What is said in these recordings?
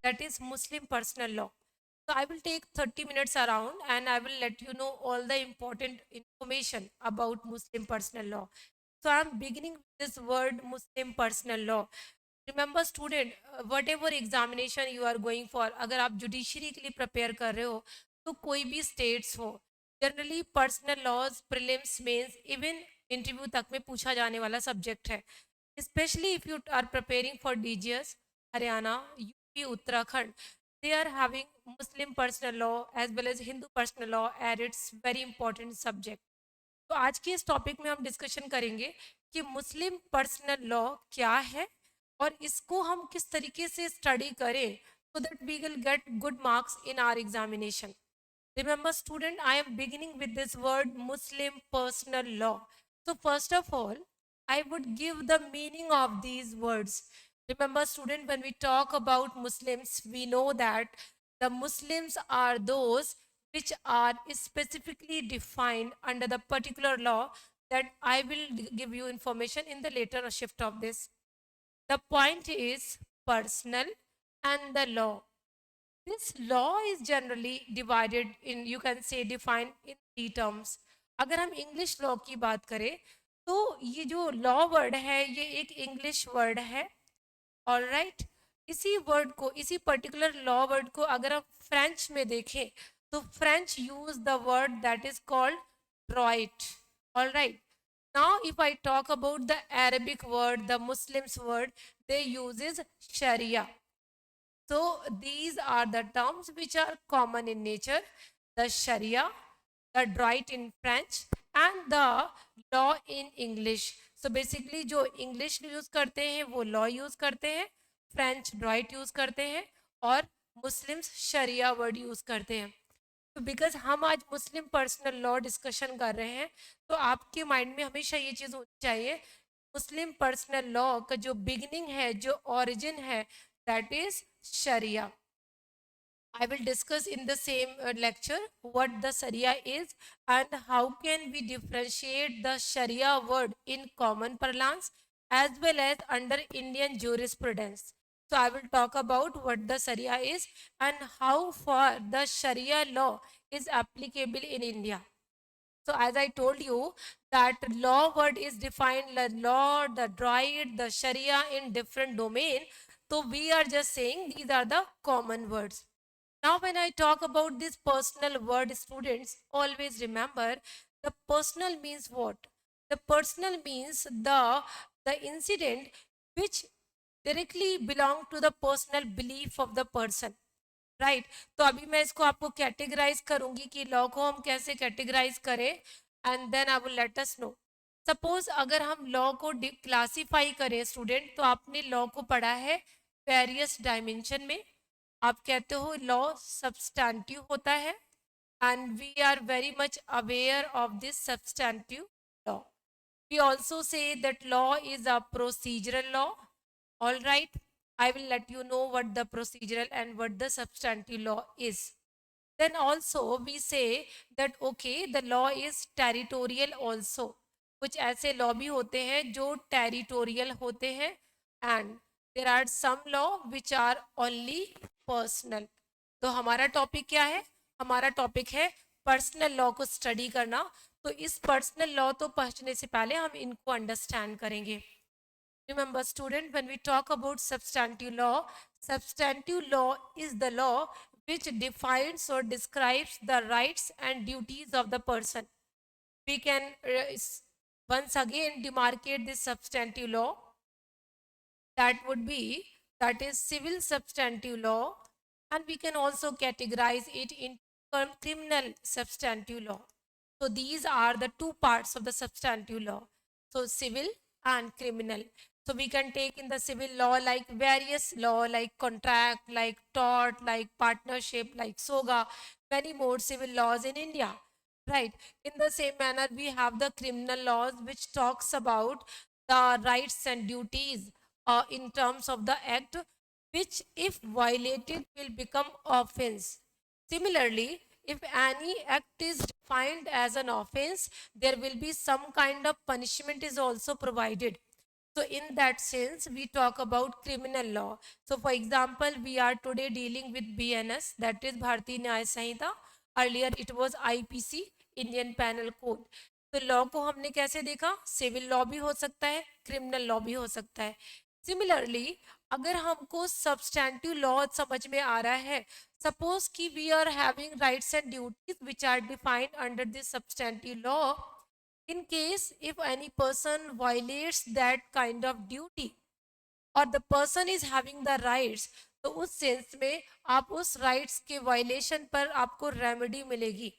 that is Muslim personal law. So I will take 30 minutes around and I will let you know all the important information about Muslim personal law. So I'm beginning with this word Muslim personal law. Remember student, whatever examination you are going for, अगर आप judiciary के लिए prepare कर रहे हो तो कोई भी स्टेट्स हो, generally personal laws prelims mains even interview तक में पूछा जाने वाला सब्जेक्ट है. Especially if you are preparing for DGS, Haryana, UP, Uttarakhand, they are having Muslim personal law as well as Hindu personal law as its very important subject. तो आज के इस टॉपिक में हम डिस्कशन करेंगे कि मुस्लिम पर्सनल लॉ क्या है और इसको हम किस तरीके से स्टडी करें so that we will get good marks in our examination. Remember student, I am beginning with this word Muslim personal law. So first of all, I would give the meaning of these words. Remember student, when we talk about Muslims, we know that the Muslims are those which are specifically defined under the particular law that I will give you information in the later shift of this. The point is personal and the law. This law is generally divided in, you can say, defined in three terms. अगर हम English law की बात करें तो ये जो law word है ये एक इंग्लिश वर्ड है. ऑल राइट, इसी वर्ड को, इसी पर्टिकुलर लॉ वर्ड को अगर हम फ्रेंच में देखें तो French use the word that is called Druitt. All right, now if I talk about the Arabic word, the Muslims word, they uses Sharia. So these are the terms which are common in nature: the Sharia, the droit in French, and the law in English. So basically जो English use करते हैं वो law use करते हैं, French droit use करते हैं और Muslims Sharia word use करते हैं. तो बिकॉज हम आज मुस्लिम पर्सनल लॉ डिस्कशन कर रहे हैं तो आपके माइंड में हमेशा ये चीज़ होनी चाहिए, मुस्लिम पर्सनल लॉ का जो बिगिनिंग है, जो ओरिजिन है, दैट इज शरिया. I will discuss in the same lecture what the Sharia is and how can we differentiate the Sharia word in common parlance as well as under Indian jurisprudence. So I will talk about what the Sharia is and how far the Sharia law is applicable in India. So as I told you that law word is defined the law, the droit, the Sharia in different domain. So we are just saying these are the common words. Now, when I talk about this personal word, students, always remember the personal means what? The personal means the incident which directly belong to the personal belief of the person. Right तो अभी मैं इसको आपको categorise करूंगी कि law को हम कैसे कैटेगराइज करें and then I will let us know. Suppose अगर हम लॉ को क्लासीफाई करें स्टूडेंट, तो आपने लॉ को पढ़ा है वेरियस डायमेंशन में. आप कहते हो लॉ सब्सटैंटिव होता है and we are very much aware of this substantive law. We also say that law is a procedural law. All right, I will let you know what the procedural and what the substantive law is. Then also we say that okay, the law is territorial also. कुछ ऐसे law भी होते हैं जो territorial होते हैं and there are some law which are only personal. तो हमारा टॉपिक क्या है? हमारा टॉपिक है पर्सनल लॉ को स्टडी करना. तो इस पर्सनल लॉ तो पहुंचने से पहले हम इनको अंडरस्टैंड करेंगे. Remember student, when we talk about substantive law is the law which defines or describes the rights and duties of the person. We can once again demarcate this substantive law. That would be, that is civil substantive law, and we can also categorize it in criminal substantive law. So these are the two parts of the substantive law. So civil and criminal. So we can take in the civil law like various law like contract, like tort, like partnership, like SOGA, many more civil laws in India. Right. In the same manner, we have the criminal laws which talks about the rights and duties in terms of the act, which if violated will become offense. Similarly, if any act is defined as an offense, there will be some kind of punishment is also provided. So in that sense, we talk about criminal law. So for example, we are today dealing with BNS, that is Bharatiya Nyaya Sanhita. Earlier it was IPC, Indian Penal Code. तो law को हमने कैसे देखा, civil law भी हो सकता है, criminal law भी हो सकता है. सिमिलरली अगर हमको सब्सटैंटिव लॉ समझ में आ रहा है, सपोज कि we are having rights and duties which are defined under this substantive law. In case if any person violates that kind of duty or the person is having the rights, तो उस sense में आप उस rights के violation पर आपको remedy मिलेगी.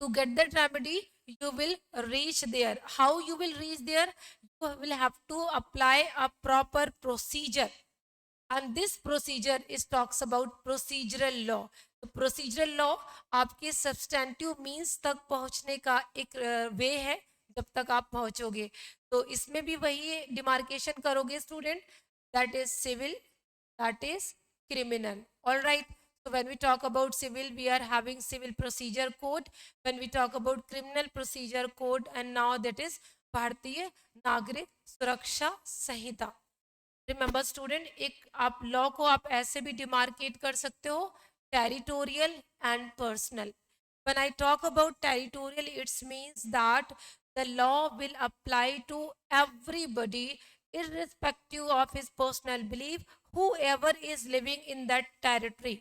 To get that remedy, you will reach there. How you will reach there? You will have to apply a proper procedure, and this procedure is talks about procedural law. तो procedural law आपके substantive means तक पहुंचने का एक वे है, जब तक आप पहुंचोगे. तो इसमें भी वही डिमार्केशन करोगे student, that is civil, that is criminal. All right, so when we talk about civil, we are having civil procedure code. When we talk about criminal procedure code, and now that is भारतीय नागरिक सुरक्षा संहिता. Remember student, एक आप law को आप ऐसे भी demarcate कर सकते हो, territorial and personal. When I talk about territorial, it means that the law will apply to everybody irrespective of his personal belief, whoever is living in that territory.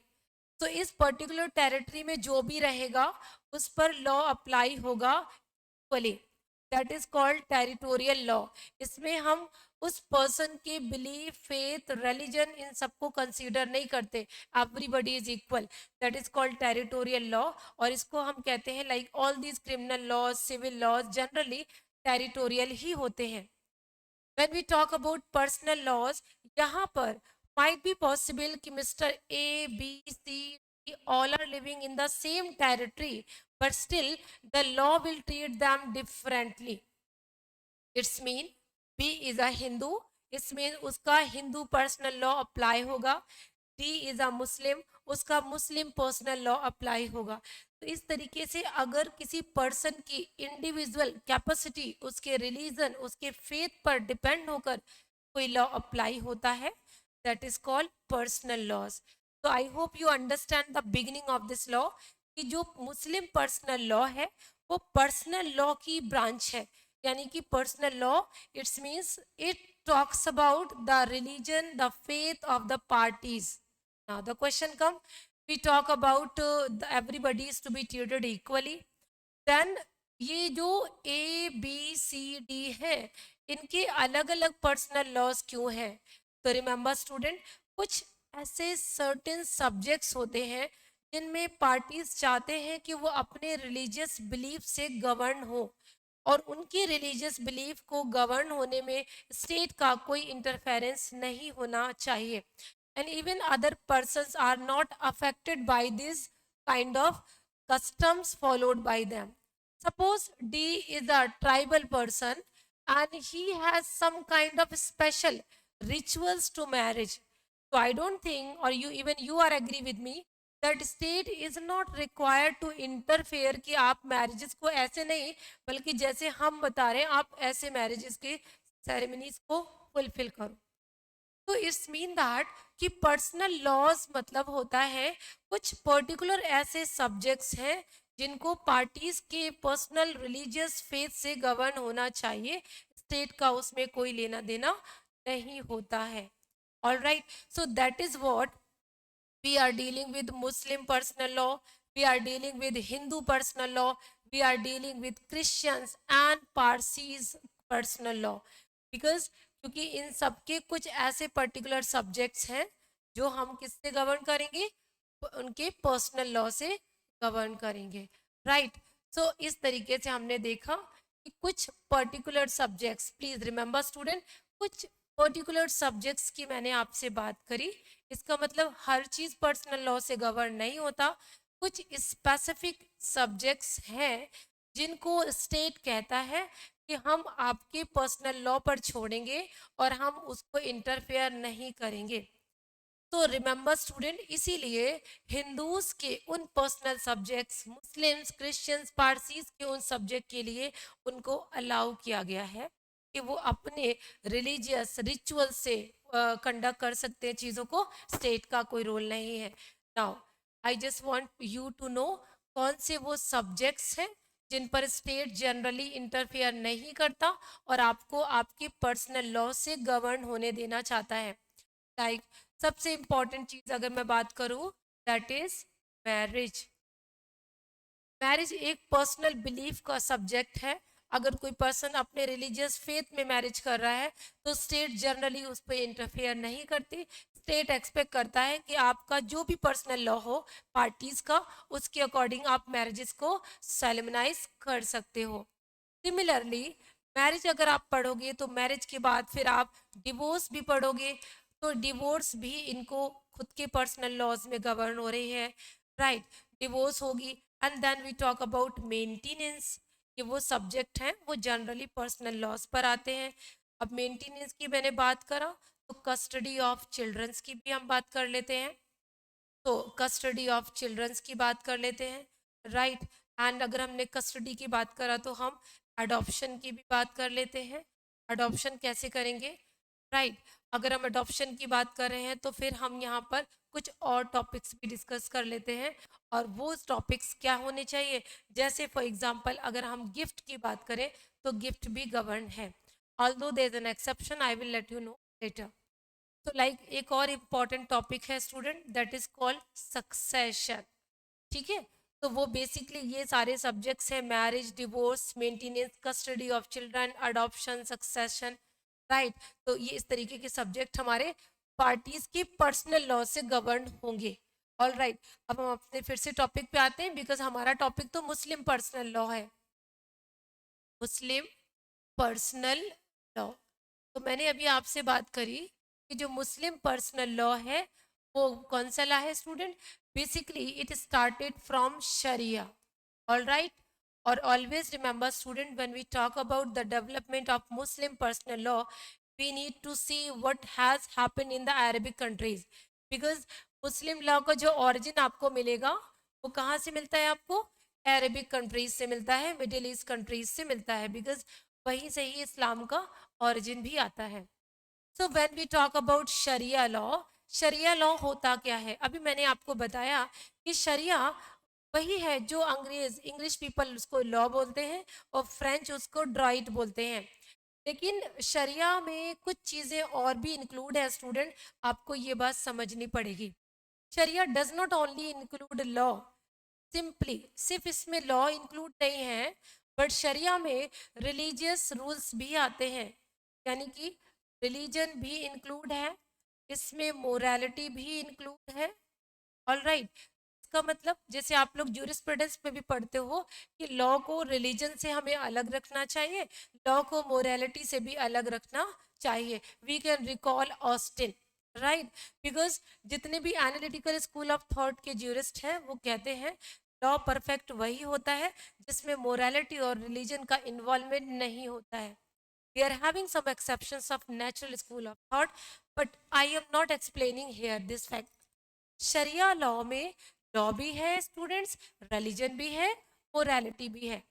तो इस पर्टिकुलर टेरिटरी में जो भी रहेगा उस पर लॉ अप्लाई होगा equally. That is called territorial law. इसमें हम उस पर्सन के बिलीफ, फेथ, रिलीजन, इन सबको कंसीडर नहीं करते. Everybody is equal. That is called territorial law. और इसको हम कहते हैं like all these criminal laws, civil laws generally territorial ही होते हैं. When we talk about personal laws, यहाँ पर might be possible कि Mr. A, B, C, D all are living in the same territory, but still the law will treat them differently. It's mean B is a Hindu, it's mean उसका Hindu personal law apply होगा. D is a Muslim, उसका मुस्लिम personal law apply होगा. तो इस तरीके से अगर किसी पर्सन की इंडिविजुअल कैपेसिटी, उसके रिलीजन, उसके फेथ पर डिपेंड होकर कोई लॉ अप्लाई होता है, that is called personal laws. तो I hope you understand the beginning of this law कि जो मुस्लिम पर्सनल लॉ है वो पर्सनल लॉ की ब्रांच है. यानी कि personal law it's means it talks about the religion, the faith of the parties. Now the question comes, we talk about everybody is to be treated equally. Then ये जो A, B, C, D है, इनके अलग अलग personal laws क्यों हैं? तो remember student, कुछ ऐसे सर्टेन सब्जेक्ट्स होते हैं जिनमें पार्टीज चाहते हैं कि वो अपने रिलीजियस बिलीफ से गवर्न हो, और उनकी रिलीजियस बिलीफ को गवर्न होने में स्टेट का कोई इंटरफेरेंस नहीं होना चाहिए. And even other persons are not affected by this kind of customs followed by them. Suppose D is a tribal person and he has some kind of special rituals to marriage. So I don't think, or you are agree with me, that state is not required to interfere कि आप marriages को ऐसे नहीं, बल्कि जैसे हम बता रहे हैं आप ऐसे मैरिजेस के सेरेमनीज को फुलफिल करो. तो इट्स मीन दैट कि पर्सनल लॉज मतलब होता है कुछ पर्टिकुलर ऐसे सब्जेक्ट्स हैं जिनको पार्टीज के पर्सनल रिलीजियस फेथ से गवर्न होना चाहिए, स्टेट का उसमें कोई लेना देना नहीं होता है. All right, so that is what we are dealing with Muslim personal law, we are dealing with Hindu personal law, we are dealing with Christians and Parsis personal law. Because क्योंकि इन सबके कुछ ऐसे पर्टिकुलर सब्जेक्ट्स हैं जो हम किससे govern करेंगे, उनके पर्सनल लॉ से गवर्न करेंगे. राइट, सो इस तरीके से हमने देखा कि कुछ particular subjects, please remember student, कुछ पर्टिकुलर सब्जेक्ट्स की मैंने आपसे बात करी. इसका मतलब हर चीज पर्सनल लॉ से गवर्न नहीं होता. कुछ स्पेसिफिक सब्जेक्ट्स हैं जिनको स्टेट कहता है कि हम आपके पर्सनल लॉ पर छोड़ेंगे और हम उसको इंटरफेयर नहीं करेंगे. तो रिमेंबर स्टूडेंट, इसीलिए हिंदूज के उन personal subjects, Muslims, Christians, Parsis के उन सब्जेक्ट के लिए उनको अलाउ किया गया है. कि वो अपने रिलीजियस रिचुअल से कंडक्ट कर सकते हैं चीज़ों को, स्टेट का कोई रोल नहीं है। Now I just want you to know कौन से वो सब्जेक्ट्स हैं जिन पर स्टेट जनरली इंटरफेयर नहीं करता और आपको आपके पर्सनल लॉ से गवर्न होने देना चाहता है। लाइक सबसे इंपॉर्टेंट चीज अगर मैं बात करूं, दैट इज मैरिज। मैरिज एक पर्सनल बिलीफ का सब्जेक्ट है। अगर कोई पर्सन अपने रिलीजियस फेथ में मैरिज कर रहा है तो स्टेट जनरली उस पर इंटरफेयर नहीं करती। स्टेट एक्सपेक्ट करता है कि आपका जो भी पर्सनल लॉ हो पार्टीज का, उसके अकॉर्डिंग आप मैरिजेस को सेलेमनाइज कर सकते हो। सिमिलरली मैरिज अगर आप पढ़ोगे तो मैरिज के बाद फिर आप डिवोर्स भी पढ़ोगे, तो डिवोर्स भी इनको खुद के पर्सनल लॉज में गवर्न हो रही है, राइट। डिवोर्स होगी and then we talk about maintenance. ये वो सब्जेक्ट हैं वो जनरली पर्सनल लॉज पर आते हैं। अब मेंटेनेंस की मैंने बात करा तो कस्टडी ऑफ चिल्ड्रंस की भी हम बात कर लेते हैं। तो कस्टडी ऑफ चिल्ड्रंस की बात कर लेते हैं, राइट। एंड अगर हमने कस्टडी की बात करा तो हम अडॉप्शन की भी बात कर लेते हैं। अडॉप्शन कैसे करेंगे, राइट। अगर हम अडॉप्शन की बात कर रहे हैं तो फिर हम यहाँ पर कुछ और टॉपिक्स भी डिस्कस कर लेते हैं। और वो टॉपिक्स क्या होने चाहिए, जैसे फॉर एग्जांपल अगर हम गिफ्ट की बात करें तो गिफ्ट भी गवर्न है, although there is an exception, I will let you know later. तो लाइक एक और इम्पॉर्टेंट टॉपिक है student, that is called succession. ठीक है, तो वो बेसिकली ये सारे सब्जेक्ट्स हैं, marriage, divorce, maintenance, custody of children, adoption, succession, right. तो ये इस तरीके के सब्जेक्ट हमारे पार्टीज के पर्सनल लॉ से गवर्न होंगे। ऑल राइट, अब हम अपने फिर से टॉपिक पे आते हैं, बिकॉज हमारा टॉपिक तो मुस्लिम पर्सनल लॉ है, मुस्लिम पर्सनल लॉ। तो मैंने अभी आपसे बात करी कि जो मुस्लिम पर्सनल लॉ है वो कौन सा लॉ है student, basically it started from sharia, all right. और always remember student, when we talk about the development of Muslim personal law we need to see what has happened in the Arabic countries, because Muslim law का जो origin आपको मिलेगा वो कहाँ से मिलता है, आपको अरबिक कंट्रीज से मिलता है, मिडिल ईस्ट कंट्रीज से मिलता है, बिकॉज वहीं से ही इस्लाम का ओरिजिन भी आता है। So when we talk about शरिया लॉ, शरिया लॉ होता क्या है, अभी मैंने आपको बताया कि शरिया वही है जो अंग्रेज इंग्लिश पीपल उसको लॉ बोलते हैं और फ्रेंच उसको ड्राइट बोलते हैं। लेकिन शरिया में कुछ चीज़ें और भी इंक्लूड है स्टूडेंट, आपको ये बात समझनी पड़ेगी। Sharia does not only include law, simply सिर्फ इसमें लॉ इंक्लूड नहीं है, बट शरिया में रिलीजियस रूल्स भी आते हैं, यानी कि रिलीजन भी इंक्लूड है, इसमें मोरालिटी भी इंक्लूड है, ऑल राइट। इसका मतलब जैसे आप लोग जूरिस्प्रूडेंस में भी पढ़ते हो कि लॉ को रिलीजन से हमें अलग रखना चाहिए, लॉ को मोरालिटी से भी अलग रखना चाहिए। We can recall Austin, right, because जितने भी एनालिटिकल स्कूल ऑफ थॉट के ज्यूरिस्ट हैं वो कहते हैं लॉ परफेक्ट वही होता है जिसमें मोरालिटी और रिलीजन का इन्वॉल्वमेंट नहीं होता है। We are having some exceptions of natural school of thought, but I am not explaining here this fact. शरिया लॉ में लॉ भी है स्टूडेंट्स, रिलीजन भी है, मोरालिटी भी है।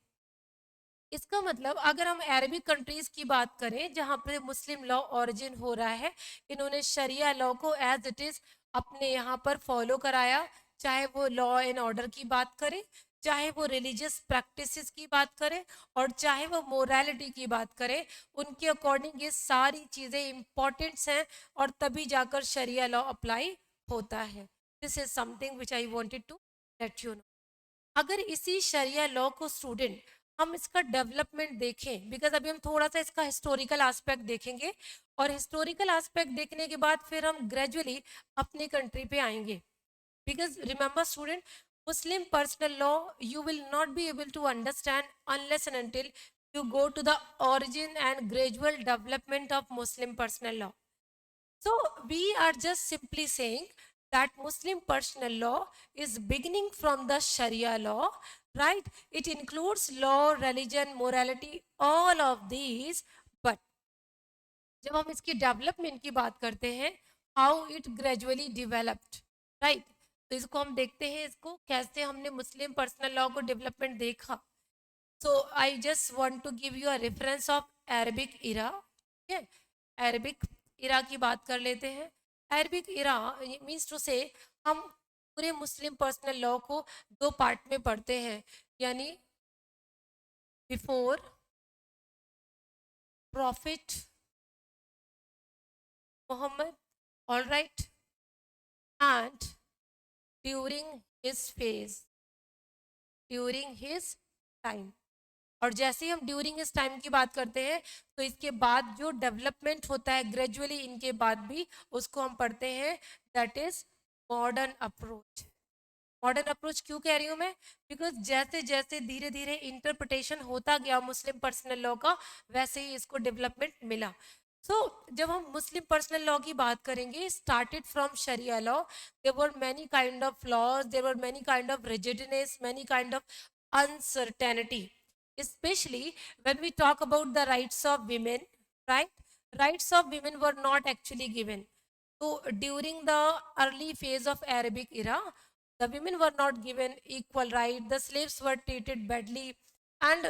इसका मतलब अगर हम अरबिक कंट्रीज की बात करें जहाँ पे मुस्लिम लॉ ओरिजिन हो रहा है, इन्होंने शरिया लॉ को एज इट इज अपने यहाँ पर फॉलो कराया, चाहे वो लॉ एंड ऑर्डर की बात करें, चाहे वो रिलीजियस प्रैक्टिसेस की बात करें, और चाहे वो मोरालिटी की बात करें, उनके अकॉर्डिंग ये सारी चीज़ें इंपॉर्टेंट्स हैं और तभी जाकर शरिया लॉ अप्लाई होता है। This is something which I wanted to let you know. अगर इसी शरिया लॉ को स्टूडेंट हम इसका डेवलपमेंट देखें, बिकॉज अभी हम थोड़ा सा इसका हिस्टोरिकल एस्पेक्ट देखेंगे और हिस्टोरिकल एस्पेक्ट देखने के बाद फिर हम ग्रेजुअली अपनी कंट्री पे आएंगे, because remember student, Muslim personal law you will not be able to understand unless and until you go to the origin and gradual development of Muslim personal law. So we are just simply saying that Muslim personal law is beginning from the Sharia law, right? It includes law, religion, morality, all of these. But जब हम इसकी development की बात करते हैं, how it gradually developed, right, तो इसको हम देखते हैं इसको कैसे हमने मुस्लिम पर्सनल लॉ को डेवलपमेंट देखा। So I just want to give you a reference of Arabic era, ठीक है, अरबिक इरा की बात कर लेते हैं। अरबिक इरा मीन्स टू से हम पूरे मुस्लिम पर्सनल लॉ को दो पार्ट में पढ़ते हैं, यानी before prophet Muhammad, all right, and during his phase, during his time. और जैसे ही हम ड्यूरिंग इस टाइम की बात करते हैं तो इसके बाद जो डेवलपमेंट होता है ग्रेजुअली इनके बाद भी, उसको हम पढ़ते हैं, that is modern approach. Modern approach क्यों कह रही हूँ मैं? बिकॉज जैसे जैसे धीरे धीरे इंटरप्रिटेशन होता गया मुस्लिम पर्सनल लॉ का, वैसे ही इसको डेवलपमेंट मिला। सो जब हम मुस्लिम पर्सनल लॉ की बात करेंगे, स्टार्टेड फ्रॉम शरिया law, there were many kind of laws, there were many kind of rigidness, many kind of uncertainty, especially when we talk about the rights of women, right? Rights of women were not actually given. So during the early phase of Arabic era, the women were not given equal right, the slaves were treated badly, and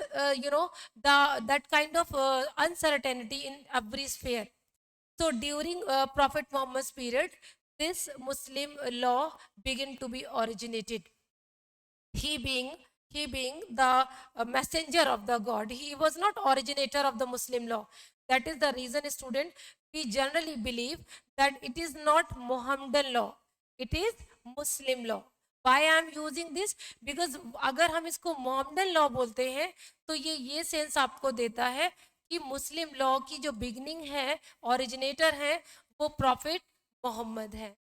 the that kind of uncertainty in every sphere. So during Prophet Muhammad's period, this Muslim law began to be originated. he being he being the messenger of the God, he was not originator of the Muslim law. That is the reason, student, we generally believe that it is not Muhammadan law, it is Muslim law. Why I am using this? Because अगर हम इसको Mohammedan law बोलते हैं तो ये sense आपको देता है कि मुस्लिम लॉ की जो बिगनिंग है, ओरिजिनेटर है, वो प्रॉफिट मोहम्मद है.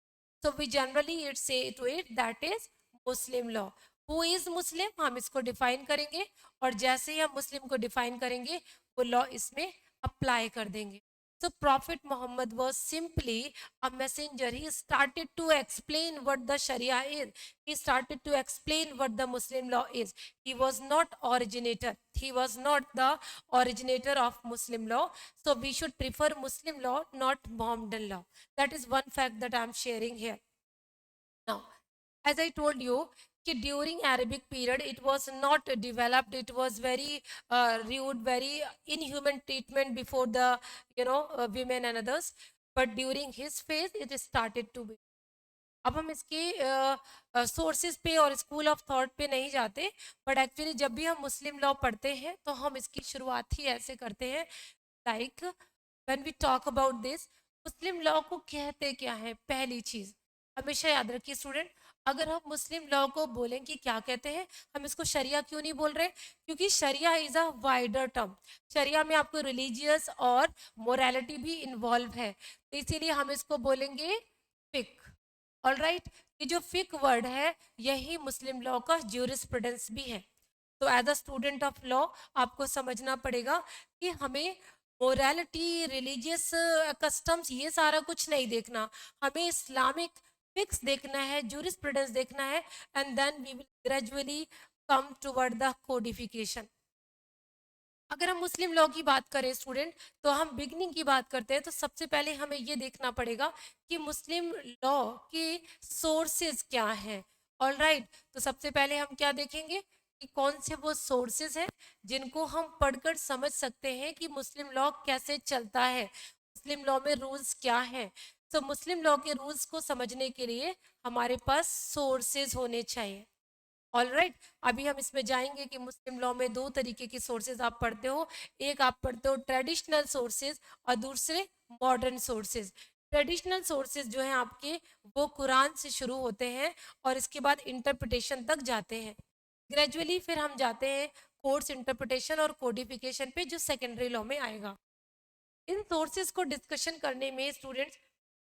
So we generally it say to it that is Muslim law. Who is Muslim, हम इसको डिफाइन करेंगे, और जैसे ही हम मुस्लिम को डिफाइन करेंगे वो लॉ इसमें अप्लाई कर देंगे. So Prophet Muhammad was simply a messenger. He started to explain what the Sharia is. He started to explain what the Muslim law is. He was not originator. He was not the originator of Muslim law. So we should prefer Muslim law, not Mohammedan law. That is one fact that I am sharing here. Now, as I told you, during Arabic period it was not developed, it was very rude, very inhuman treatment before the women and others, but during his phase it started to be. अब हम इसके sources पे और school of thought पे नहीं जाते, but actually जब भी हम मुस्लिम लॉ पढ़ते हैं तो हम इसकी शुरुआत ही ऐसे करते हैं, like when we talk about this, Muslim law को कहते क्या है. पहली चीज हमेशा याद रखिए स्टूडेंट, अगर हम मुस्लिम लॉ को बोलें कि क्या कहते हैं, हम इसको शरिया क्यों नहीं बोल रहे? क्योंकि शरिया इज अ वाइडर टर्म. शरिया में आपको रिलीजियस और मोरालिटी भी इन्वॉल्व है, तो इसीलिए हम इसको बोलेंगे फिक. ऑल राइट, ये जो फिक वर्ड है यही मुस्लिम लॉ का ज्यूरिस्प्रूडेंस भी है. तो as a student of law आपको समझना पड़ेगा कि हमें मोरालिटी, रिलीजियस कस्टम्स, ये सारा कुछ नहीं देखना, हमें इस्लामिक फिक्स देखना है, ज्यूरिस्प्रूडेंस देखना है, and then we will gradually come toward the codification. अगर हम मुस्लिम लॉ की बात करें स्टूडेंट, तो हम बिगनिंग की बात करते हैं, तो सबसे पहले हमें ये देखना पड़ेगा कि मुस्लिम लॉ के सोर्सेज क्या हैं. ऑल राइट, तो सबसे पहले हम क्या देखेंगे कि कौन से वो सोर्सेज हैं जिनको हम पढ़कर समझ सकते हैं कि मुस्लिम लॉ कैसे चलता है, मुस्लिम लॉ में रूल्स क्या हैं. तो मुस्लिम लॉ के रूल्स को समझने के लिए हमारे पास सोर्सेज होने चाहिए. ऑल राइट, अभी हम इसमें जाएंगे कि मुस्लिम लॉ में दो तरीके की सोर्सेज आप पढ़ते हो. एक आप पढ़ते हो ट्रेडिशनल सोर्सेज और दूसरे मॉडर्न सोर्सेज. ट्रेडिशनल सोर्सेज जो हैं आपके, वो कुरान से शुरू होते हैं और इसके बाद इंटरप्रिटेशन तक जाते हैं. ग्रेजुअली फिर हम जाते हैं कोर्स इंटरप्रिटेशन और कोडिफिकेशन पे, जो सेकेंडरी लॉ में आएगा. इन सोर्सेज को डिस्कशन करने में स्टूडेंट्स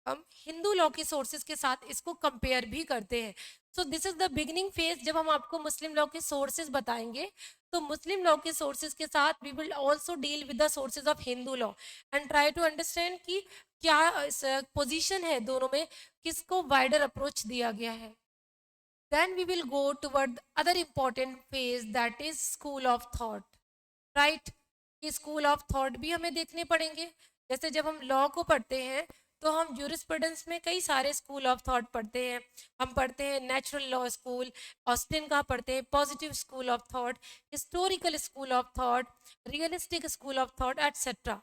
हम हिंदू लॉ के सोर्सेज के साथ इसको कंपेयर भी करते हैं. So this is the beginning phase. जब हम आपको मुस्लिम लॉ के सोर्सेज बताएंगे तो मुस्लिम लॉ के सोर्सेज के साथ we will also deal with the sources of Hindu law and try to understand कि क्या पोजीशन है दोनों में, किसको वाइडर अप्रोच दिया गया है. Then we will go toward other important phase, that is school of thought. Right, ये स्कूल ऑफ थॉट भी हमें देखने पड़ेंगे. जैसे जब हम लॉ को पढ़ते हैं तो हम ज्यूरिस्प्रूडेंस में कई सारे स्कूल ऑफ थॉट पढ़ते हैं। हम पढ़ते हैं नेचुरल लॉ स्कूल, ऑस्टिन का पढ़ते हैं, positive school of thought, historical school of thought, realistic school of thought etcetera.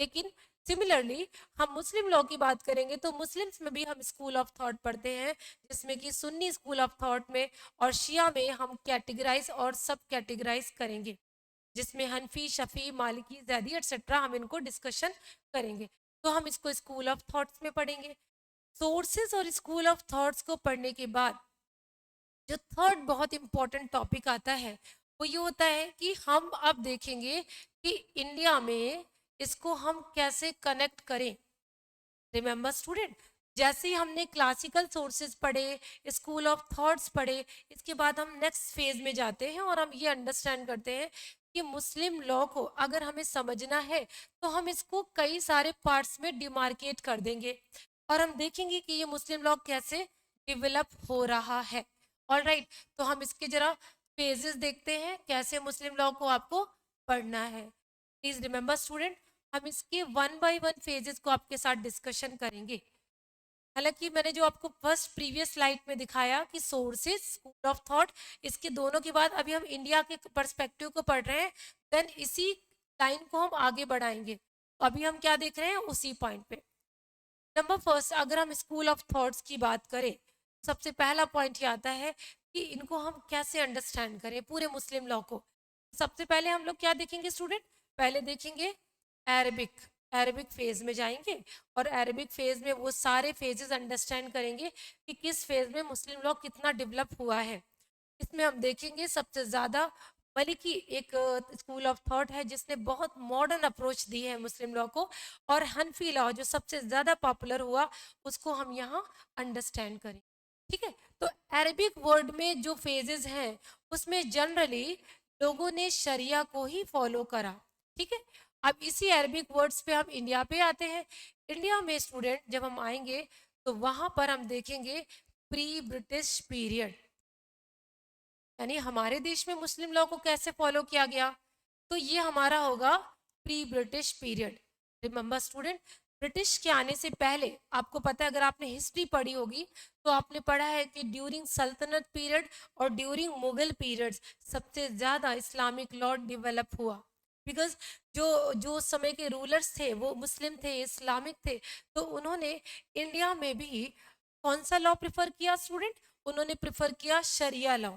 लेकिन सिमिलरली हम मुस्लिम लॉ की बात करेंगे तो मुस्लिम्स में भी हम स्कूल ऑफ थॉट पढ़ते हैं, जिसमें कि सुन्नी स्कूल ऑफ थॉट में और शिया में हम कैटेगराइज और सब कैटेगराइज करेंगे, जिसमें हनफी, शफी, मालिकी, जैदी एटसेट्रा हम इनको डिस्कशन करेंगे। तो हम इसको स्कूल ऑफ थॉट्स में पढ़ेंगे। सोर्सेज और स्कूल ऑफ थॉट्स को पढ़ने के बाद जो थर्ड बहुत इंपॉर्टेंट टॉपिक आता है वो ये होता है कि हम अब देखेंगे कि इंडिया में इसको हम कैसे कनेक्ट करें। रिमेंबर स्टूडेंट, जैसे ही हमने क्लासिकल सोर्सेज पढ़े, स्कूल ऑफ थॉट्स पढ़े, इसके बाद हम नेक्स्ट फेज में जाते हैं और हम ये अंडरस्टैंड करते हैं कि मुस्लिम लॉ को अगर हमें समझना है तो हम इसको कई सारे पार्ट्स में डिमार्केट कर देंगे और हम देखेंगे कि ये मुस्लिम लॉ कैसे डेवलप हो रहा है। ऑल राइट, तो हम इसके जरा फेजेस देखते हैं कैसे मुस्लिम लॉ को आपको पढ़ना है। प्लीज रिमेंबर स्टूडेंट, हम इसके वन बाय वन फेजेस को आपके साथ डिस्कशन करेंगे। हालांकि मैंने जो आपको फर्स्ट प्रीवियस स्लाइड में दिखाया कि सोर्सेज, स्कूल ऑफ थॉट, इसके दोनों के बाद अभी हम इंडिया के पर्सपेक्टिव को पढ़ रहे हैं, देन इसी लाइन को हम आगे बढ़ाएंगे। अभी हम क्या देख रहे हैं उसी पॉइंट पे। नंबर फर्स्ट, अगर हम स्कूल ऑफ थॉट्स की बात करें, सबसे पहला पॉइंट ये आता है कि इनको हम कैसे अंडरस्टैंड करें पूरे मुस्लिम लॉ को। सबसे पहले हम लोग क्या देखेंगे स्टूडेंट, पहले देखेंगे अरबिक। अरबिक फेज में जाएंगे और अरबिक फेज में वो सारे फेजेस अंडरस्टैंड करेंगे कि किस फेज में मुस्लिम लॉ कितना डेवलप हुआ है। इसमें हम देखेंगे सबसे ज़्यादा मलिकी एक स्कूल ऑफ थॉट है जिसने बहुत मॉडर्न अप्रोच दी है मुस्लिम लॉ को, और हनफी लॉ जो सबसे ज़्यादा पॉपुलर हुआ उसको हम यहाँ अंडरस्टैंड करें। ठीक है, तो अरबिक वर्ड में जो फेजेस हैं उसमें जनरली लोगों ने शरिया को ही फॉलो करा। ठीक है, अब इसी अरबिक वर्ड्स पे हम इंडिया पे आते हैं। इंडिया में स्टूडेंट जब हम आएंगे तो वहां पर हम देखेंगे प्री ब्रिटिश पीरियड, यानी हमारे देश में मुस्लिम लॉ को कैसे फॉलो किया गया, तो ये हमारा होगा pre British period. Remember student, British के आने से पहले आपको पता है, अगर आपने हिस्ट्री पढ़ी होगी तो आपने पढ़ा है कि ड्यूरिंग सल्तनत पीरियड और ड्यूरिंग मुगल पीरियड्स सबसे ज़्यादा इस्लामिक लॉ डेवलप हुआ, बिकॉज जो जो समय के रूलर्स थे वो मुस्लिम थे, इस्लामिक थे। तो उन्होंने इंडिया में भी कौन सा लॉ प्रेफर किया स्टूडेंट, उन्होंने प्रेफर किया शरिया लॉ।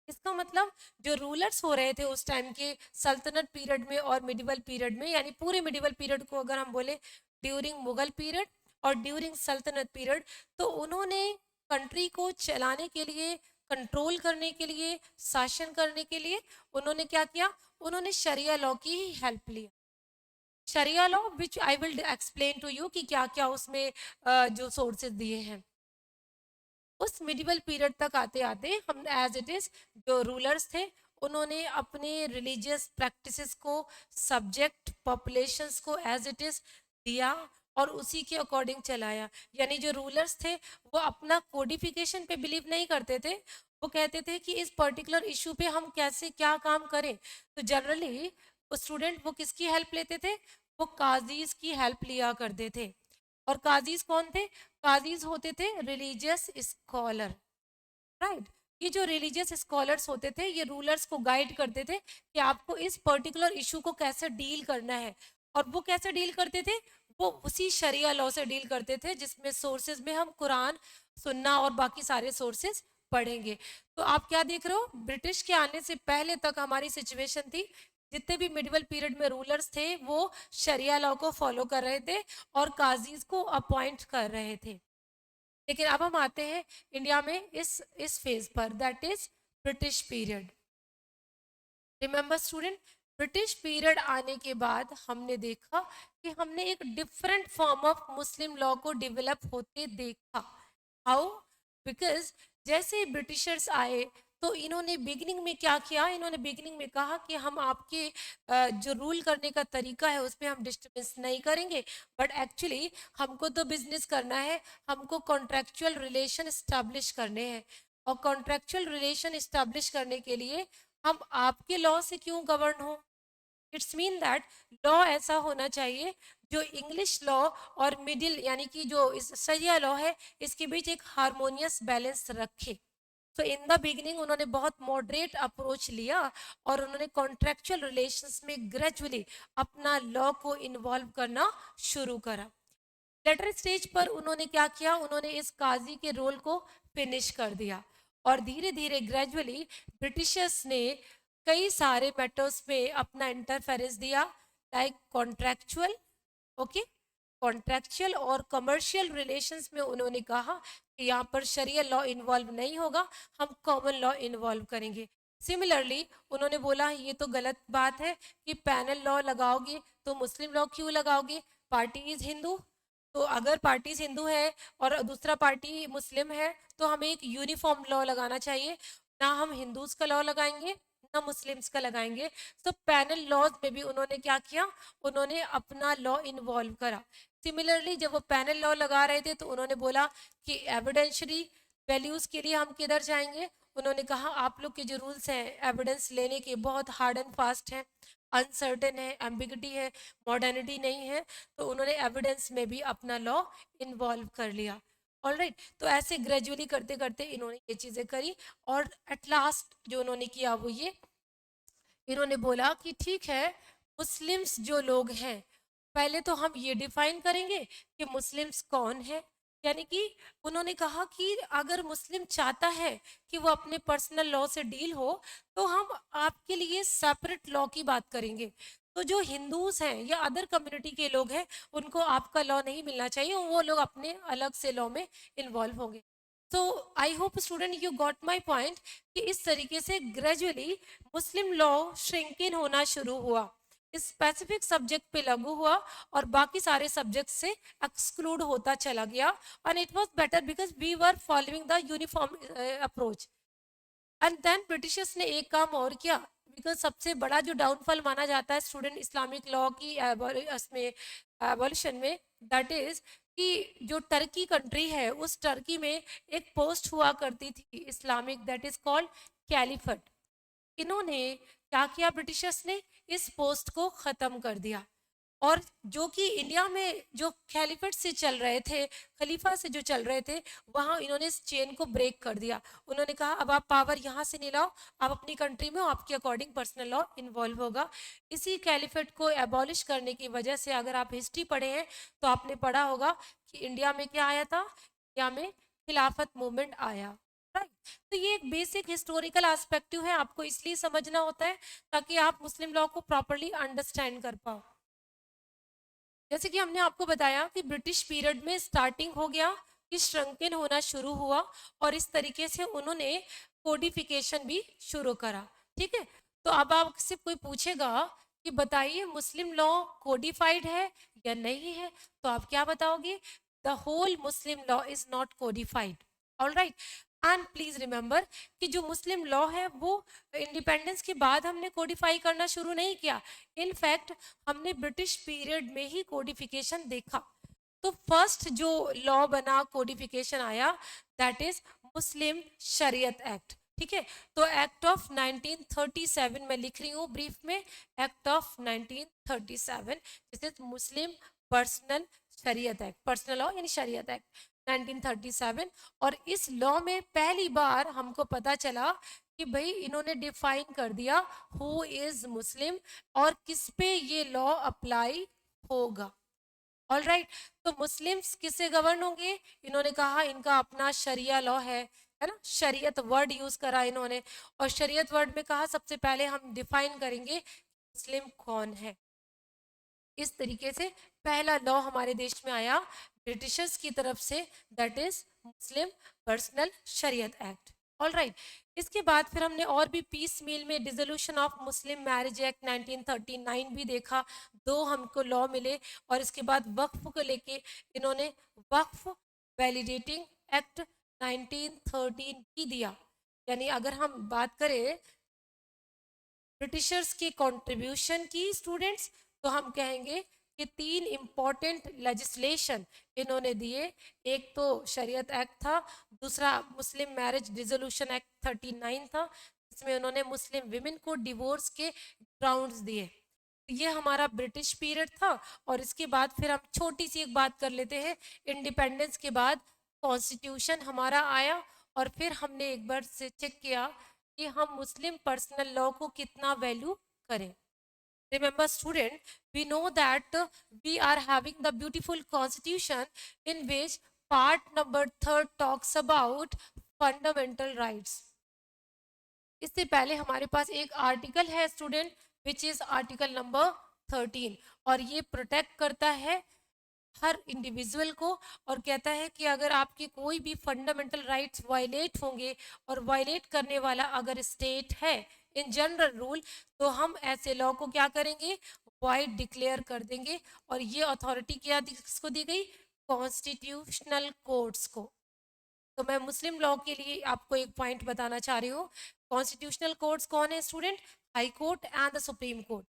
इसका मतलब जो रूलर्स हो रहे थे उस टाइम के सल्तनत पीरियड में और मिडिवल पीरियड में, यानी पूरे मिडिवल पीरियड को अगर हम बोले ड्यूरिंग मुगल पीरियड और ड्यूरिंग सल्तनत पीरियड, तो उन्होंने कंट्री को चलाने के लिए, कंट्रोल करने के लिए, शासन करने के लिए उन्होंने क्या किया, उन्होंने शरिया लॉ की ही हेल्प लिया। Sharia law which I will explain to you कि क्या क्या उसमें जो सोर्सेज दिए हैं। उस मिडिवल पीरियड तक आते आते हम एज इट इज जो रूलर्स थे उन्होंने अपने रिलीजियस प्रैक्टिसेस को, सब्जेक्ट पॉपुलेशंस को एज इट इज दिया और उसी के अकॉर्डिंग चलाया। यानी जो रूलर्स थे वो अपना कोडिफिकेशन पे बिलीव नहीं करते थे, वो कहते थे कि इस पर्टिकुलर इशू पे हम कैसे क्या काम करें। तो जनरली स्टूडेंट वो किसकी हेल्प लेते थे, वो काजीज की हेल्प लिया करते थे। और काजीज कौन थे, काजीज होते थे रिलीजियस स्कॉलर। राइट, ये जो रिलीजियस स्कॉलर्स होते थे ये रूलर्स को गाइड करते थे कि आपको इस पर्टिकुलर इशू को कैसे डील करना है। और वो कैसे डील करते थे, वो उसी शरिया लॉ से डील करते थे जिसमें सोर्सेज में हम कुरान, सुन्ना और बाकी सारे सोर्सेज पढ़ेंगे। तो आप क्या देख रहे हो, ब्रिटिश के आने से पहले तक हमारी सिचुएशन थी, जितने भी मिडिवल पीरियड में रूलर्स थे वो शरिया लॉ को फॉलो कर रहे थे और काजीज को अपॉइंट कर रहे थे। लेकिन अब हम आते हैं इंडिया में इस फेज पर, that is British period. Remember student, British period आने के बाद हमने देखा कि हमने एक different form of Muslim law को डेवलप होते देखा। हाउ, बिकॉज जैसे ब्रिटिशर्स आए तो इन्होंने बिगिनिंग में क्या किया, इन्होंने बिगिनिंग में कहा कि हम आपके जो रूल करने का तरीका है उसमें हम डिस्टर्बेंस नहीं करेंगे, बट एक्चुअली हमको तो बिजनेस करना है, हमको कॉन्ट्रेक्चुअल रिलेशन इस्टेब्लिश करने हैं। और कॉन्ट्रेक्चुअल रिलेशन इस्टेब्लिश करने के लिए हम आपके लॉ से क्यों गवर्न हो, इट्स मीन दैट लॉ ऐसा होना चाहिए जो इंग्लिश लॉ और मिडिल यानी कि जो इस शरिया लॉ है इसके बीच एक हारमोनियस बैलेंस रखे। तो इन द बिगिनिंग उन्होंने बहुत मॉडरेट अप्रोच लिया और उन्होंने कॉन्ट्रेक्चुअल रिलेशंस में ग्रेजुअली अपना लॉ को इन्वॉल्व करना शुरू करा। लेटर स्टेज पर उन्होंने क्या किया, उन्होंने इस काजी के रोल को फिनिश कर दिया और धीरे धीरे ग्रेजुअली ब्रिटिशर्स ने कई सारे मैटर्स में अपना इंटरफेरेंस दिया, लाइक कॉन्ट्रेक्चुअल, ओके, कॉन्ट्रेक्चुअल और कमर्शियल रिलेशंस में उन्होंने कहा कि यहाँ पर शरिया लॉ इन्वॉल्व नहीं होगा, हम कॉमन लॉ इन्वॉल्व करेंगे। सिमिलरली उन्होंने बोला ये तो गलत बात है कि पैनल लॉ लगाओगे तो मुस्लिम लॉ क्यों लगाओगे, पार्टी इज हिंदू, तो अगर पार्टीज हिंदू है और दूसरा पार्टी मुस्लिम है तो हमें एक यूनिफॉर्म लॉ लगाना चाहिए, ना हम हिंदूज का लॉ लगाएंगे ना मुस्लिम्स का लगाएंगे। तो पैनल लॉज में भी उन्होंने क्या किया, उन्होंने अपना लॉ इन्वॉल्व करा। सिमिलरली जब वो पैनल लॉ लगा रहे थे तो उन्होंने बोला कि एविडेंशरी वैल्यूज के लिए हम किधर जाएंगे, उन्होंने कहा आप लोग के जो रूल्स हैं एविडेंस लेने के बहुत हार्ड एंड फास्ट हैं, अनसर्टेन है, एम्बिगिटी है, मॉडर्निटी नहीं है, तो उन्होंने एविडेंस में भी अपना लॉ इन्वॉल्व कर लिया। ऑलराइट, तो ऐसे ग्रेजुअली करते करते इन्होंने ये चीज़ें करी और एट लास्ट जो उन्होंने किया वो ये, इन्होंने बोला कि ठीक है मुस्लिम्स जो लोग हैं पहले तो हम ये डिफाइन करेंगे कि मुस्लिम्स कौन है, यानी कि उन्होंने कहा कि अगर मुस्लिम चाहता है कि वो अपने पर्सनल लॉ से डील हो तो हम आपके लिए सेपरेट लॉ की बात करेंगे, तो जो हिंदूज हैं या अदर कम्युनिटी के लोग हैं उनको आपका लॉ नहीं मिलना चाहिए, वो लोग अपने अलग से लॉ में इन्वॉल्व होंगे। तो I hope student you got my point कि इस तरीके से ग्रेजुअली मुस्लिम लॉ श्रिंकिन होना शुरू हुआ, स्पेसिफिक सब्जेक्ट पे लागू हुआ और बाकी सारे सब्जेक्ट से एक्सक्लूड होता चला गया, and it was better because we were following the uniform approach. And then Britishers ने एक काम और किया, बिकॉज सबसे बड़ा जो डाउनफॉल माना जाता है स्टूडेंट इस्लामिक लॉ की इसमें एबॉलिशन में, दैट इज कि जो टर्की कंट्री है उस टर्की में एक पोस्ट हुआ करती थी इस्लामिक, दैट इज कॉल्ड कैलिफट। इन्होंने क्या किया, ब्रिटिशर्स ने इस पोस्ट को खत्म कर दिया और जो कि इंडिया में जो खलीफेट से चल रहे थे, खलीफा से जो चल रहे थे, वहां इन्होंने इस चेन को ब्रेक कर दिया। उन्होंने कहा अब आप पावर यहाँ से नहीं लाओ, आप अपनी कंट्री में आपके अकॉर्डिंग पर्सनल लॉ इन्वॉल्व होगा। इसी कैलिफेट को एबॉलिश करने की वजह से अगर आप हिस्ट्री पढ़े हैं तो आपने पढ़ा होगा कि इंडिया में क्या आया था, इंडिया में खिलाफत मूवमेंट आया, राइट। तो ये एक बेसिक हिस्टोरिकल एस्पेक्टिव है, आपको इसलिए समझना होता है ताकि आप मुस्लिम लॉ को प्रॉपरली अंडरस्टैंड कर पाओ। जैसे कि हमने आपको बताया कि ब्रिटिश पीरियड में स्टार्टिंग हो गया कि श्रंकन होना शुरू हुआ और इस तरीके से उन्होंने कोडिफिकेशन भी शुरू करा, ठीक है। तो अब आपसे कोई पूछेगा कि बताइए मुस्लिम लॉ कोडिफाइड है या नहीं है, तो आप क्या बताओगे, the whole Muslim law is not codified, all right. And please remember कि जो मुस्लिम लॉ है वो इंडिपेंडेंस के बाद हमने कोडिफाई करना शुरू नहीं किया, इनफैक्ट हमने ब्रिटिश पीरियड में ही कोडिफिकेशन देखा। तो फर्स्ट जो लॉ बना, कोडिफिकेशन आया, दैट इज मुस्लिम शरीयत एक्ट, ठीक है। तो एक्ट ऑफ 1937 मैं लिख रही हूँ ब्रीफ में, एक्ट ऑफ 1937 जिसे मुस्लिम पर्सनल शरीयत एक्ट, पर्सनल लॉ यानी शरीयत एक्ट 1937। और इस लॉ में पहली बार हमको पता चला कि भाई इन्होंने डिफाइन कर दिया हु इज मुस्लिम और किस पे ये लॉ अप्लाई होगा, ऑल राइट। तो मुस्लिम्स किससे गवर्न होंगे, इन्होंने कहा इनका अपना शरिया लॉ है ना, शरीयत वर्ड यूज करा इन्होंने, और शरीयत वर्ड में कहा सबसे पहले हम डिफाइन करेंगे मुस्लिम कौन है। इस तरीके से पहला लॉ हमारे देश में आया ब्रिटिशर्स की तरफ से, दैट इज मुस्लिम पर्सनल शरीयत एक्ट, ऑल राइट। इसके बाद फिर हमने और भी पीस मील में dissolution of Muslim marriage act 1939 भी देखा, दो हमको लॉ मिले। और इसके बाद वक्फ को लेके इन्होंने वक्फ वैलिडेटिंग एक्ट 1913 भी दिया। यानी अगर हम बात करें ब्रिटिशर्स की कंट्रीब्यूशन की स्टूडेंट्स, तो हम कहेंगे कि तीन इंपॉर्टेंट लेजिस्लेशन इन्होंने दिए, एक तो शरीयत एक्ट था, दूसरा मुस्लिम मैरिज डिसोल्यूशन एक्ट 39 था, इसमें उन्होंने मुस्लिम विमेन को डिवोर्स के ग्राउंड्स दिए। ये हमारा ब्रिटिश पीरियड था। और इसके बाद फिर हम छोटी सी एक बात कर लेते हैं, इंडिपेंडेंस के बाद कॉन्स्टिट्यूशन हमारा आया, और फिर हमने एक बार से चेक किया कि हम मुस्लिम पर्सनल लॉ को कितना वैल्यू करें। Remember student, we know that we are having the beautiful constitution in which part number 3 talks about fundamental rights. इससे पहले हमारे पास एक आर्टिकल है student, which is article number 13, और ये प्रोटेक्ट करता है हर इंडिविजुअल को, और कहता है कि अगर आपके कोई भी फंडामेंटल राइट्स वायलेट होंगे, और वायलेट करने वाला अगर स्टेट है इन जनरल रूल, तो हम ऐसे लॉ को क्या करेंगे, वाइड डिक्लेयर कर देंगे। और ये अथॉरिटी क्या किसको दी गई, कॉन्स्टिट्यूशनल कोर्ट्स को। तो मैं मुस्लिम लॉ के लिए आपको एक पॉइंट बताना चाह रही हूँ। कॉन्स्टिट्यूशनल कोर्ट्स कौन है student, high court and the Supreme court.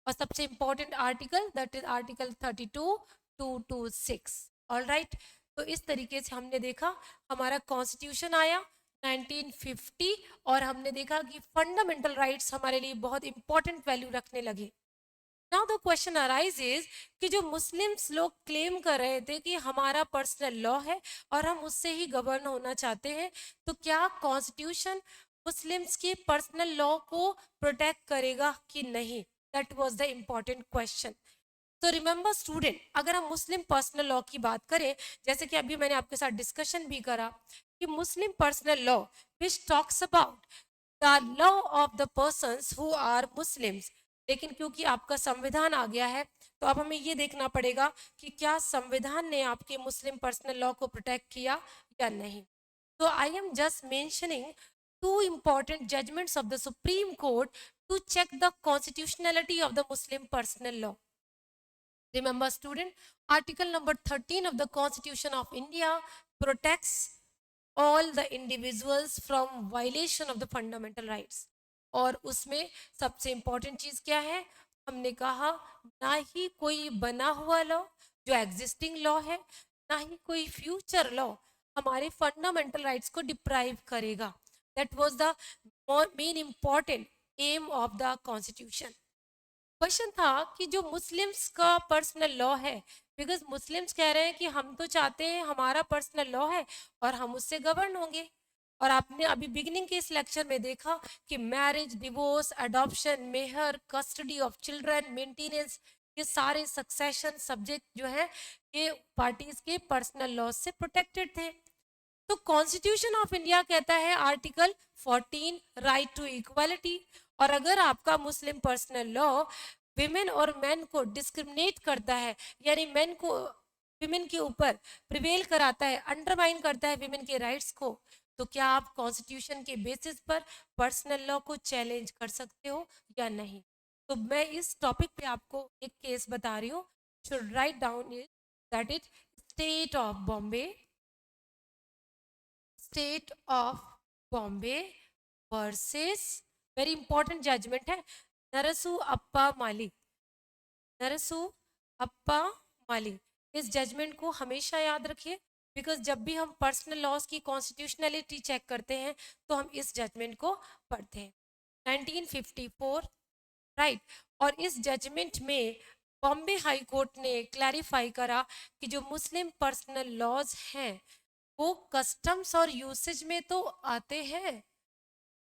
और सबसे important article that is article 32 to 6। All right, तो इस तरीके से हमने देखा हमारा कॉन्स्टिट्यूशन आया 1950, और हमने देखा कि फंडामेंटल राइट्स हमारे लिए बहुत इंपॉर्टेंट वैल्यू रखने लगे। नाउ द क्वेश्चन अराइजेज कि जो मुस्लिम्स लोग क्लेम कर रहे थे कि हमारा पर्सनल लॉ है और हम उससे ही गवर्न होना चाहते हैं, तो क्या कॉन्स्टिट्यूशन मुस्लिम्स के पर्सनल लॉ को प्रोटेक्ट करेगा कि नहीं, that was the important question. तो रिमेंबर स्टूडेंट, अगर हम मुस्लिम पर्सनल लॉ की बात करें, जैसे कि अभी मैंने आपके साथ डिस्कशन भी करा कि Muslim personal law which talks about the law of the persons who are Muslims, लेकिन क्योंकि आपका संविधान आ गया है, तो अब हमें ये देखना पड़ेगा कि क्या संविधान ने आपके मुस्लिम पर्सनल लॉ को प्रोटेक्ट किया या नहीं। तो I am just mentioning two important judgments of the Supreme Court to check the constitutionality of the Muslim personal law. Remember student, article number 13 of the Constitution of India protects all the individuals from violation of the fundamental rights. और उसमें सबसे important चीज क्या है, हमने कहा ना ही कोई बना हुआ लॉ जो एग्जिस्टिंग लॉ है, ना ही कोई फ्यूचर लॉ हमारे फंडामेंटल राइट्स को डिप्राइव करेगा। That was the main important aim of the constitution. Question था कि जो मुस्लिम्स का पर्सनल लॉ है, बिकॉज मुस्लिम्स कह रहे हैं कि हम तो चाहते हैं हमारा पर्सनल लॉ है और हम उससे गवर्न होंगे। और आपने अभी बिगिनिंग के इस लेक्चर में देखा कि मैरिज, डिवोर्स, अडॉप्शन, मेहर, कस्टडी ऑफ चिल्ड्रन, मेंटेनेंस, ये सारे सक्सेशन सब्जेक्ट जो है ये पार्टीज के पर्सनल लॉ से प्रोटेक्टेड थे। तो कॉन्स्टिट्यूशन ऑफ इंडिया कहता है आर्टिकल 14 राइट टू इक्वालिटी, और अगर आपका मुस्लिम पर्सनल लॉ विमेन और मेन को डिस्क्रिमिनेट करता है, यानी मेन को विमेन के ऊपर प्रिवेल कराता है, अंडरमाइन करता है विमेन के राइट्स को, तो क्या आप कॉन्स्टिट्यूशन के बेसिस पर पर्सनल लॉ को चैलेंज कर सकते हो या नहीं। तो मैं इस टॉपिक पे आपको एक केस बता रही हूँ, should write down it, that is state of Bombay, state of Bombay versus, very important judgment है, नरसू अप्पा माली, नरसू अप्पा माली। इस जजमेंट को हमेशा याद रखिए, बिकॉज जब भी हम पर्सनल लॉज की कॉन्स्टिट्यूशनलिटी चेक करते हैं तो हम इस जजमेंट को पढ़ते हैं। 1954 राइट, और इस जजमेंट में बॉम्बे हाई कोर्ट ने क्लैरिफाई करा कि जो मुस्लिम पर्सनल लॉज हैं वो कस्टम्स और यूसेज में तो आते हैं,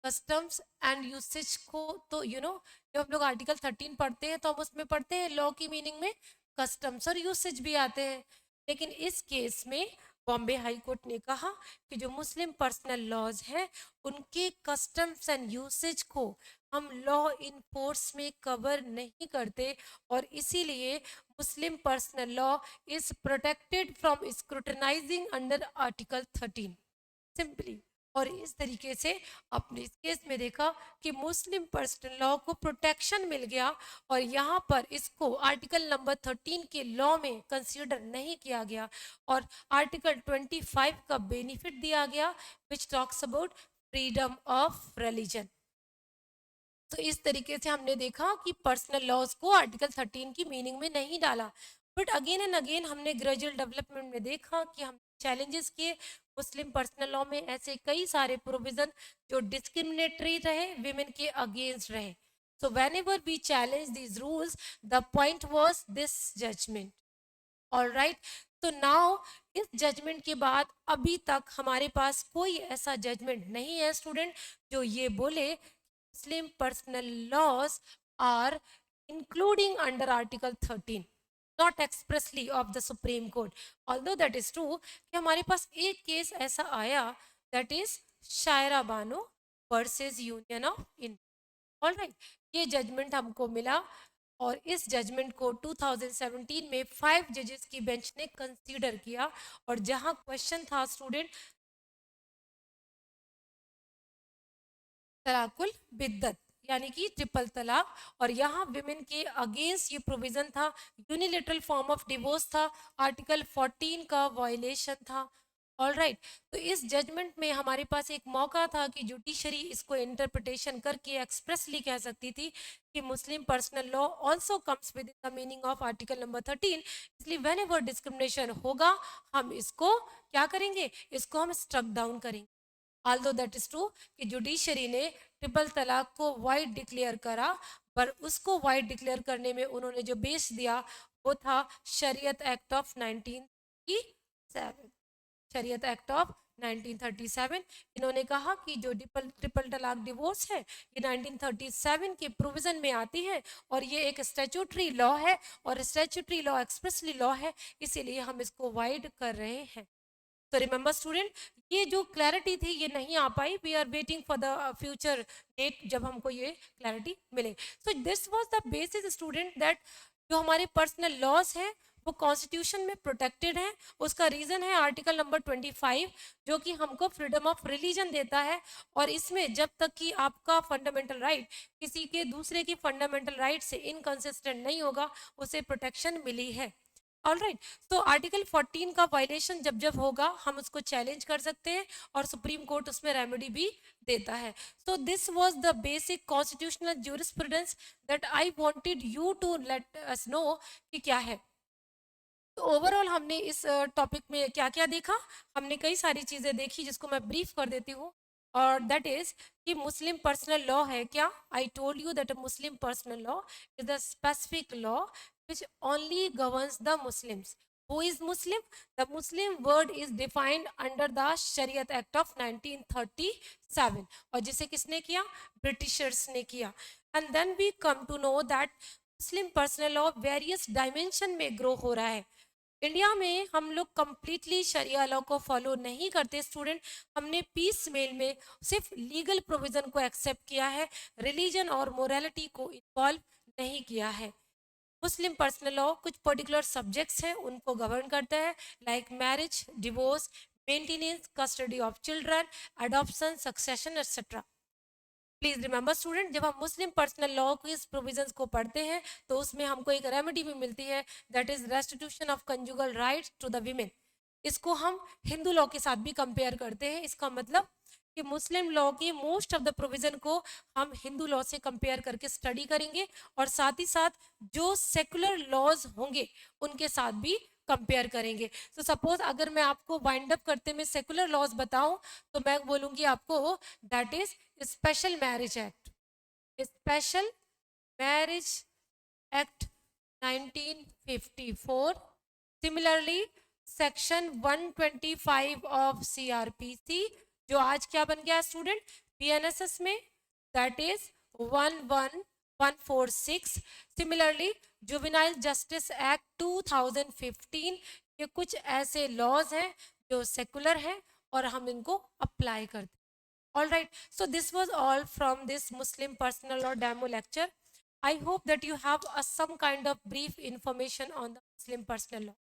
कस्टम्स एंड यूसेज को तो जब हम लोग आर्टिकल 13 पढ़ते हैं तो हम उसमें पढ़ते हैं लॉ की मीनिंग में कस्टम्स और यूसेज भी आते हैं। लेकिन इस केस में बॉम्बे हाई कोर्ट ने कहा कि जो मुस्लिम पर्सनल लॉज हैं उनके कस्टम्स एंड यूसेज को हम लॉ इन फोर्स में कवर नहीं करते, और इसीलिए Muslim personal law is protected from scrutinizing under article 13 simply. और इस तरीके से आपने इस केस में देखा कि मुस्लिम पर्सनल लॉ को प्रोटेक्शन मिल गया, और यहाँ पर इसको आर्टिकल नंबर 13 के लॉ में कंसीडर नहीं किया गया, और आर्टिकल 25 का बेनिफिट दिया गया विच talks about freedom of religion. तो इस तरीके से हमने देखा कि पर्सनल लॉज को आर्टिकल 13 की मीनिंग में नहीं डाला, बट अगेन एंड अगेन हमने ग्रेजुअल डेवलपमेंट में देखा कि हम चैलेंजेस किए मुस्लिम पर्सनल लॉ में ऐसे कई सारे प्रोविजन जो डिस्क्रिमिनेटरी रहे, विमेन के अगेंस्ट रहे। So whenever we challenge these rules, the point was this judgment. All right, तो नाउ इस जजमेंट के बाद अभी तक हमारे पास कोई ऐसा जजमेंट नहीं है स्टूडेंट जो ये बोले Muslim personal laws are including under article 13, not expressly of the Supreme Court. Although that is true कि हमारे पास एक केस ऐसा आया, दैट इज Shayara Bano versus Union of India. All right, ये जजमेंट हमको मिला और इस जजमेंट को 2017 में 5 जजेस की बेंच ने कंसीडर किया। और जहां क्वेश्चन था स्टूडेंट तलाकुल बिद्दत यानी कि ट्रिपल तलाक, और यहाँ विमेन के अगेंस्ट ये प्रोविजन था, यूनिलेटरल फॉर्म ऑफ डिवोर्स था, आर्टिकल 14 का वायलेशन था। ऑल राइट, तो इस जजमेंट में हमारे पास एक मौका था कि जुडिशरी इसको इंटरप्रिटेशन करके एक्सप्रेसली कह सकती थी कि Muslim personal law also comes with the meaning of article number 13, इसलिए वेन एवर डिस्क्रिमिनेशन होगा हम इसको क्या करेंगे, इसको हम स्ट्रक डाउन करेंगे। ऑल्दो दैट इज ट्रू कि जुडिशरी ने ट्रिपल तलाक को वाइड डिक्लेयर करा, पर उसको वाइड डिक्लेयर करने में उन्होंने जो बेस दिया वो था शरीयत एक्ट ऑफ 1937, शरीयत एक्ट ऑफ 1937। इन्होंने कहा कि जो ट्रिपल तलाक डिवोर्स है ये 1937 के प्रोविजन में आती है और ये एक स्टैट्यूटरी लॉ है और स्टैट्यूटरी लॉ एक्सप्रेसली लॉ है, इसीलिए हम इसको वाइड कर रहे हैं। तो रिमेंबर स्टूडेंट, ये जो क्लैरिटी थी ये नहीं आ पाई, we are waiting for the future date जब हमको ये क्लैरिटी मिले। So this was the basis student that जो हमारे पर्सनल लॉज है वो कॉन्स्टिट्यूशन में प्रोटेक्टेड है। उसका रीजन है आर्टिकल नंबर 25 जो कि हमको फ्रीडम ऑफ रिलीजन देता है, और इसमें जब तक कि आपका फंडामेंटल राइट किसी के दूसरे की फंडामेंटल राइट से इनकंसिस्टेंट नहीं होगा उसे प्रोटेक्शन मिली है। ऑल राइट, तो आर्टिकल 14 का वायलेशन जब जब होगा हम उसको चैलेंज कर सकते हैं और सुप्रीम कोर्ट उसमें रेमेडी भी देता है। So this was the basic constitutional jurisprudence that I wanted you to let us know कि क्या है। तो ओवरऑल हमने इस टॉपिक में क्या क्या देखा, हमने कई सारी चीज़ें देखी जिसको मैं ब्रीफ कर देती हूँ, और दैट इज कि मुस्लिम पर्सनल लॉ है क्या। I told you that Muslim personal law is the specific law which only governs the Muslims. Who is Muslim? The Muslim word is defined under the Shariat Act of 1937 और जिसे किसने किया, Britishers ने किया। And then we come to know that Muslim personal law various dimension में grow हो रहा है। इंडिया में हम लोग कंप्लीटली शरिया लॉ को फॉलो नहीं करते स्टूडेंट, हमने पीस मेल में सिर्फ लीगल प्रोविजन को एक्सेप्ट किया है, रिलीजन और मोरालिटी को इन्वॉल्व नहीं किया है। मुस्लिम पर्सनल लॉ कुछ पर्टिकुलर सब्जेक्ट्स हैं उनको गवर्न करता है, like marriage, divorce, maintenance, custody of children, adoption, succession etcetera. Please remember student, जब हम मुस्लिम पर्सनल लॉ के इस प्रोविजंस को पढ़ते हैं तो उसमें हमको एक रेमेडी भी मिलती है, that is restitution of conjugal rights to the women. इसको हम हिंदू लॉ के साथ भी कंपेयर करते हैं, इसका मतलब कि मुस्लिम लॉ के मोस्ट ऑफ द प्रोविजन को हम हिंदू लॉ से कंपेयर करके स्टडी करेंगे और साथ ही साथ जो सेकुलर लॉज होंगे उनके साथ भी कंपेयर करेंगे। तो सपोज अगर मैं आपको वाइंड अप करते में सेकुलर लॉज बताऊं तो मैं बोलूंगी आपको that is special marriage act, special marriage act 1954, similarly section 125 of CrPC जो आज क्या बन गया स्टूडेंट पीएनएसएस में, that is 11146। Similarly juvenile justice act 2015, ये कुछ ऐसे लॉज हैं जो सेकुलर हैं और हम इनको अप्लाई करते हैं। All right, so this was all from this Muslim personal law demo lecture. I hope that you have some kind of brief information on the Muslim personal law.